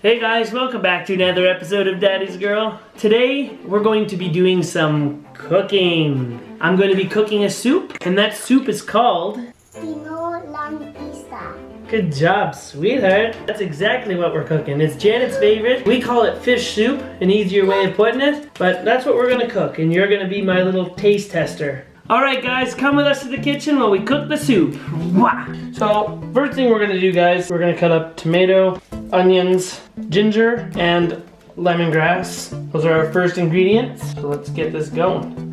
Hey guys, welcome back to another episode of Daddy's Girl. Today, we're going to be doing some cooking. I'm going to be cooking a soup, and that soup is called Tinola. Good job, sweetheart. That's exactly what we're cooking. It's Janet's favorite. We call it fish soup, an easier way of putting it, but that's what we're going to cook, and you're going to be my little taste tester. Alright guys, come with us to the kitchen while we cook the soup. Wah! So, first thing we're going to do, guys, we're going to cut up tomato, onions, ginger, and lemongrass. Those are our first ingredients. So let's get this going.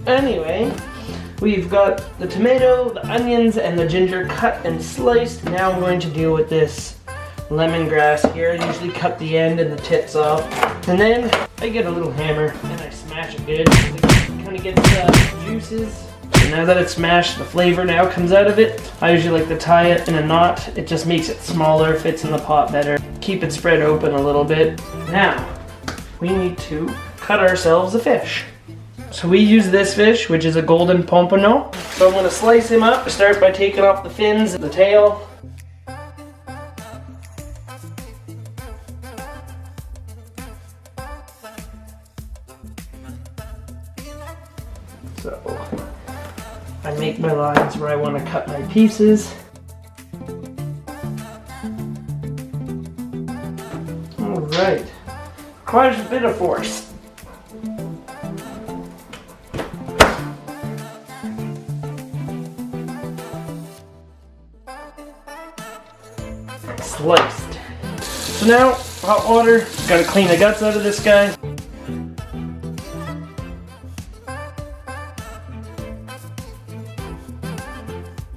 Anyway, we've got the tomato, the onions, and the ginger cut and sliced. Now I'm going to deal with this lemongrass here. I usually cut the end and the tips off. And then I get a little hammer and I smash it good. It kind of gets the juices. And now that it's smashed, the flavor now comes out of it. I usually like to tie it in a knot. It just makes it smaller, fits in the pot better. Keep it spread open a little bit. Now, we need to cut ourselves a fish. So we use this fish, which is a golden pompano. So I'm going to slice him up. Start by taking off the fins and the tail. So I make my lines where I want to cut my pieces. Alright, requires a bit of force. Sliced. So now, hot water, gotta clean the guts out of this guy.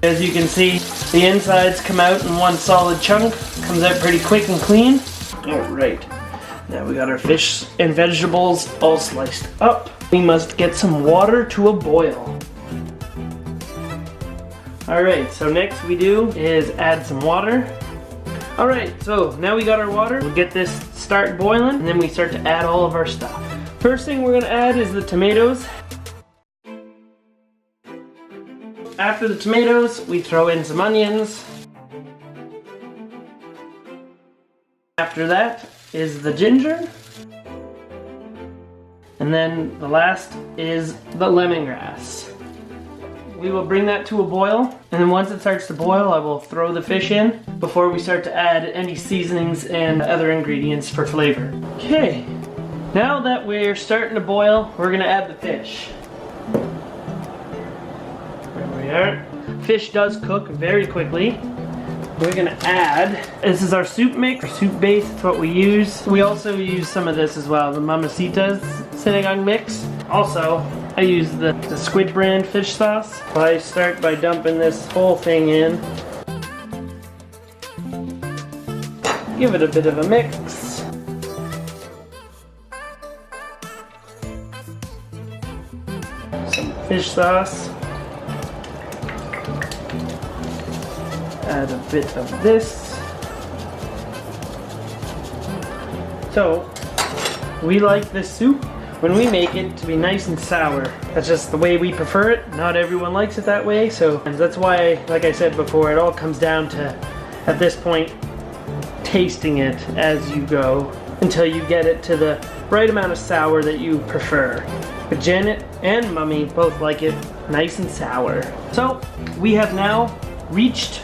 As you can see, the insides come out in one solid chunk, comes out pretty quick and clean. Alright, now we got our fish and vegetables all sliced up. We must get some water to a boil. Alright, so next we do is add some water. Alright, so now we got our water. We'll get this start boiling and then we start to add all of our stuff. First thing we're going to add is the tomatoes. After the tomatoes, we throw in some onions. After that is the ginger. And then the last is the lemongrass. We will bring that to a boil, and then once it starts to boil, I will throw the fish in before we start to add any seasonings and other ingredients for flavor. Okay, now that we're starting to boil, we're gonna add the fish. There we are. Fish does cook very quickly. We're gonna add, this is our soup mix, our soup base, it's what we use. We also use some of this as well, the Mamacita's sinigang mix. Also, I use the Squid brand fish sauce. I start by dumping this whole thing in. Give it a bit of a mix. Some fish sauce. Add a bit of this. So, we like this soup when we make it to be nice and sour. That's just the way we prefer it. Not everyone likes it that way, so that's why, like I said before, it all comes down to, at this point, tasting it as you go until you get it to the right amount of sour that you prefer. But Janet and Mummy both like it nice and sour. So, we have now reached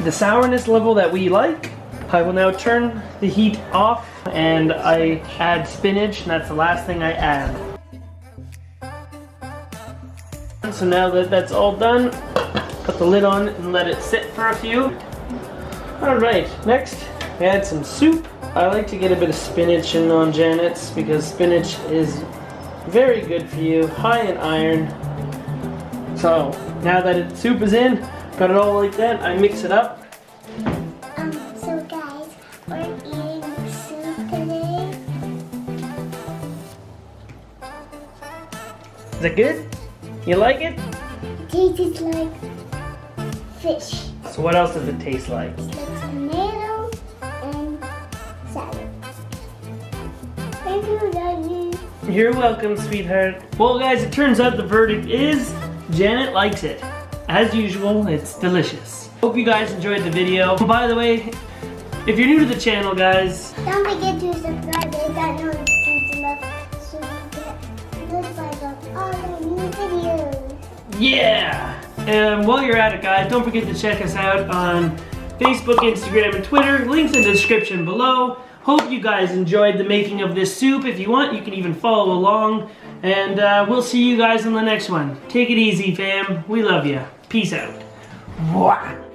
the sourness level that we like. I will now turn the heat off and I add spinach, and that's the last thing I add. So now that that's all done, put the lid on and let it sit for a few. Alright, next we add some soup. I like to get a bit of spinach in on Janet's because spinach is very good for you, high in iron. So now that soup is in, got it all like that, I mix it up. Is it good? You like it? It tastes like fish. So what else does it taste like? It's like tomato and salad. Thank you, Daddy. You're welcome, sweetheart. Well, guys, it turns out the verdict is Janet likes it. As usual, it's delicious. Hope you guys enjoyed the video. By the way, if you're new to the channel, guys, Don't forget to subscribe, hit that notification bell so you get notified of all the new videos. yeah! And while you're at it, guys, don't forget to check us out on Facebook, Instagram, and Twitter. Links in the description below. Hope you guys enjoyed the making of this soup. If you want, you can even follow along. And we'll see you guys in the next one. Take it easy, fam. We love you. Peace out. Mwah.